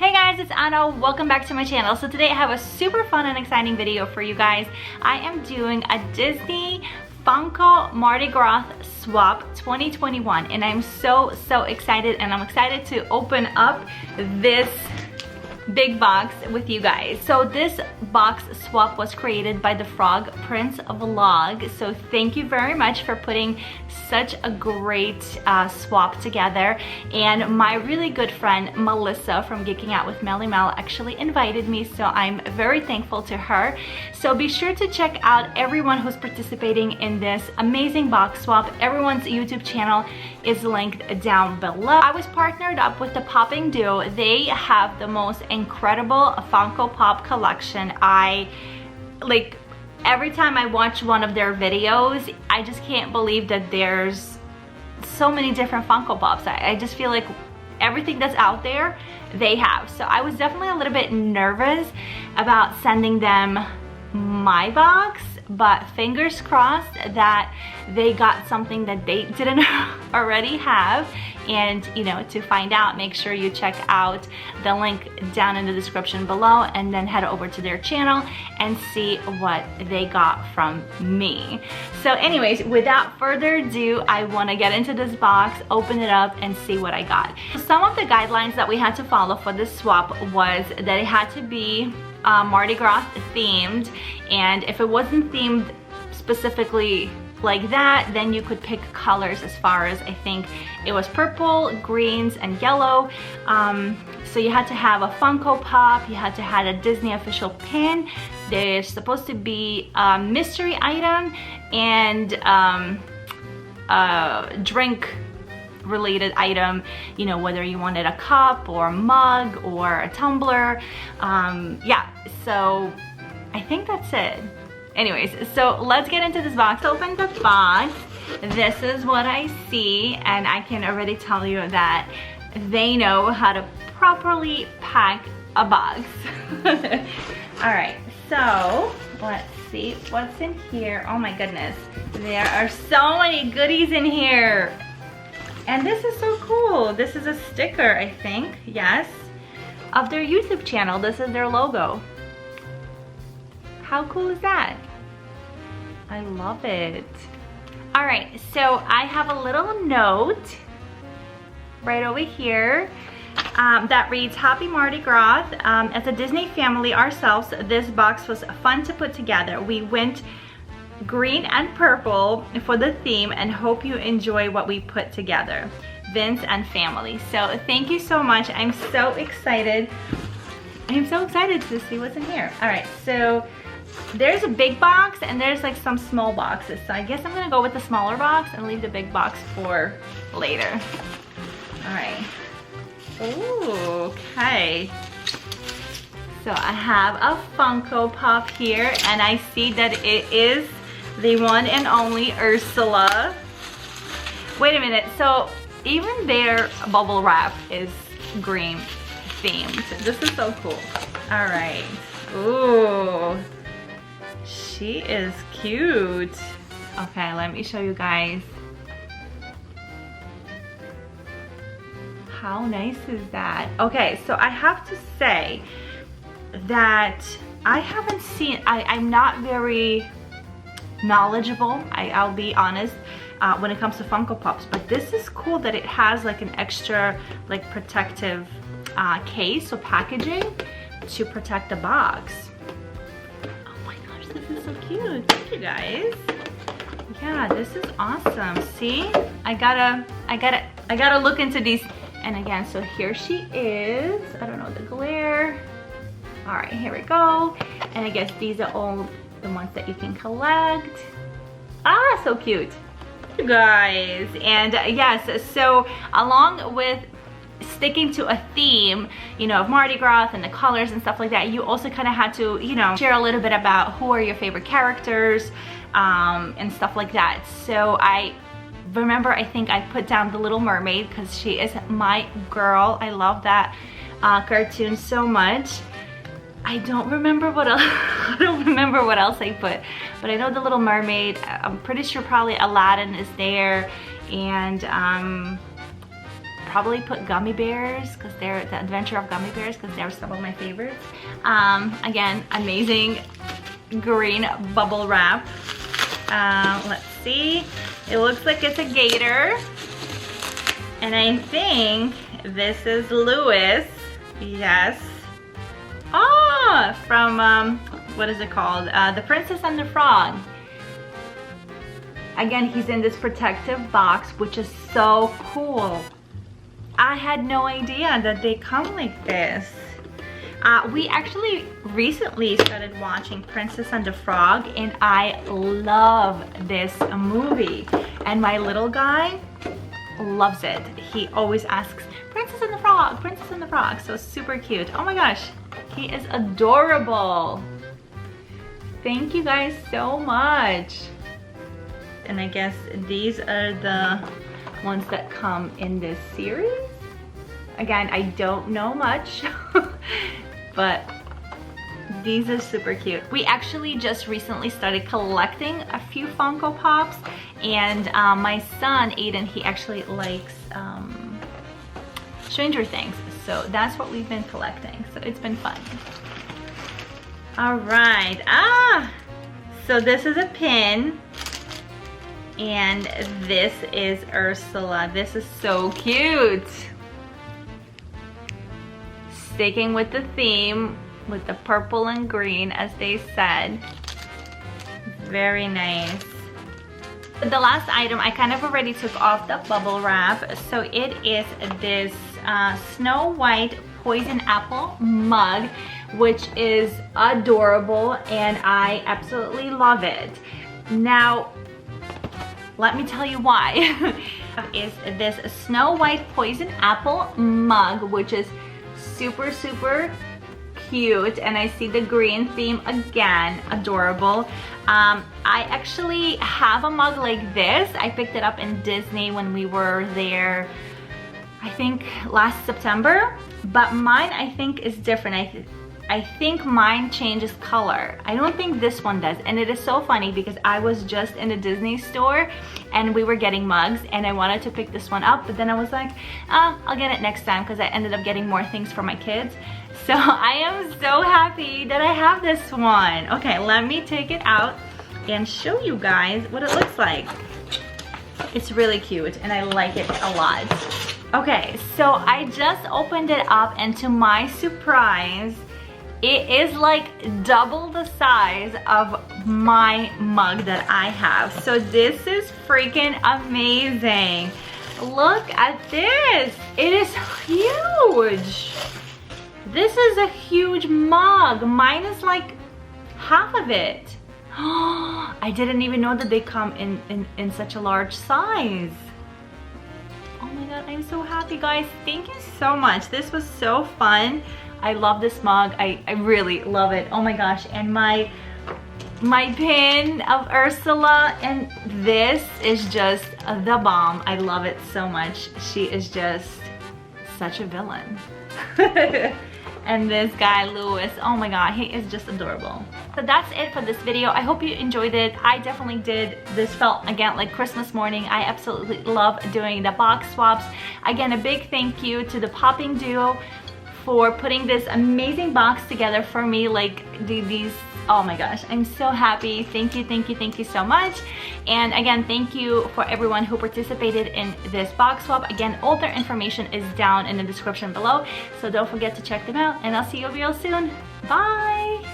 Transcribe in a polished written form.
Hey guys, it's Anna. Welcome back to my channel. So today I have a super fun and exciting video for you guys. I am doing a Disney Funko Mardi Gras swap 2021 and I'm so excited, and I'm excited to open up this big box with you guys. So this box swap was created by the Frog Prince Vlog. So thank you very much for putting such a great swap together. And my really good friend Melissa from Geeking Out with Melly Mel actually invited me, so I'm very thankful to her. So be sure to check out everyone who's participating in this amazing box swap. Everyone's YouTube channel is linked down below. I was partnered up with the Popping Duo. They have the most incredible Funko Pop collection. Every time I watch one of their videos, I just can't believe that there's so many different Funko Pops. I just feel like everything that's out there, they have. So I was definitely a little bit nervous about sending them my box, but fingers crossed that they got something that they didn't already have. And you know, to find out, make sure you check out the link down in the description below, and then head over to their channel and see what they got from me. So anyways, without further ado, I want to get into this box, open it up, and see what I got. Some of the guidelines that we had to follow for this swap was that it had to be Mardi Gras themed, and if it wasn't themed specifically like that, then you could pick colors as far as, I think it was purple, greens, and yellow. So you had to have a Funko Pop, you had to have a Disney official pin. There's supposed to be a mystery item and a drink related item, you know, whether you wanted a cup or a mug or a tumbler. Yeah, so I think that's it. Anyways, so let's get into this box. Open the box. This is what I see, and I can already tell you that they know how to properly pack a box. Alright, so let's see what's in here. Oh my goodness, there are so many goodies in here. And this is so cool. This is a sticker, I think, yes, of their YouTube channel. This is their logo. How cool is that? I love it. All right, so I have a little note right over here that reads, Happy Mardi Gras. As a Disney family ourselves, this box was fun to put together. We went green and purple for the theme and hope you enjoy what we put together. Vince and family. So thank you so much. I'm so excited. I'm so excited to see what's in here. All right, so there's a big box and there's like some small boxes. So I guess I'm gonna go with the smaller box and leave the big box for later. All right. Ooh, okay. So I have a Funko Pop here, and I see that it is the one and only Ursula. Wait a minute, so even their bubble wrap is green themed. This is so cool. All right. Ooh, she is cute. Okay, let me show you guys. How nice is that? Okay, so I have to say that I haven't seen, I'm not very knowledgeable, I'll be honest, when it comes to Funko Pops, but this is cool that it has like an extra like protective case or packaging to protect the box. Oh my gosh, this is so cute. Thank you guys. Yeah, this is awesome. See, I gotta look into these. And again, so here she is. I don't know the glare. All right, here we go. And I guess these are all the ones that you can collect. Ah, so cute, you guys. And yes, so along with sticking to a theme, you know, of Mardi Gras and the colors and stuff like that, you also kind of had to, you know, share a little bit about who are your favorite characters and stuff like that. So I remember, I think I put down the Little Mermaid because she is my girl. I love that cartoon so much. I don't remember what else. I don't remember what else I put, but I know the Little Mermaid. I'm pretty sure probably Aladdin is there, and probably put gummy bears because they're the adventure of gummy bears because they're some of my favorites. Again, amazing green bubble wrap. Let's see. It looks like it's a gator. And I think this is Louis. Yes. Oh, from, what is it called? The Princess and the Frog. Again, he's in this protective box, which is so cool. I had no idea that they come like this. We actually recently started watching Princess and the Frog, and I love this movie. And my little guy loves it. He always asks, Princess and the Frog, Princess and the Frog. So super cute. Oh my gosh, he is adorable. Thank you guys so much. And I guess these are the ones that come in this series. Again, I don't know much, but these are super cute. We actually just recently started collecting a few Funko Pops, and my son, Aiden, he actually likes Stranger Things. So that's what we've been collecting. So it's been fun. All right. So this is a pin. And this is Ursula. This is so cute. Sticking with the theme, with the purple and green, as they said. Very nice. The last item, I kind of already took off the bubble wrap. So it is this Snow White Poison Apple mug, which is adorable, and I absolutely love it. Now, let me tell you why. Is this Snow White Poison Apple mug, which is super, super cute. And I see the green theme again, adorable. I actually have a mug like this. I picked it up in Disney when we were there, I think last September. But mine, I think, is different. I think mine changes color. I don't think this one does. And it is so funny because I was just in a Disney store and we were getting mugs, and I wanted to pick this one up, but then I was like, I'll get it next time, because I ended up getting more things for my kids. So I am so happy that I have this one. Okay, let me take it out and show you guys what it looks like. It's really cute and I like it a lot. Okay, so I just opened it up, and to my surprise, it is like double the size of my mug that I have. So this is freaking amazing. Look at this. It is huge. This is a huge mug. Mine is like half of it. I didn't even know that they come in such a large size. Oh my god, I'm so happy, guys. Thank you so much. This was so fun. I love this mug. I really love it. Oh my gosh. And my pin of Ursula, and this is just the bomb. I love it so much. She is just such a villain. And this guy, Louis, oh my god, he is just adorable. So that's it for this video. I hope you enjoyed it. I definitely did. This felt, again, like Christmas morning. I absolutely love doing the box swaps. Again, a big thank you to the Popping Duo for putting this amazing box together for me. Like, these, oh my gosh, I'm so happy. Thank you, thank you, thank you so much. And again, thank you for everyone who participated in this box swap. Again, all their information is down in the description below, so don't forget to check them out, and I'll see you real soon. Bye!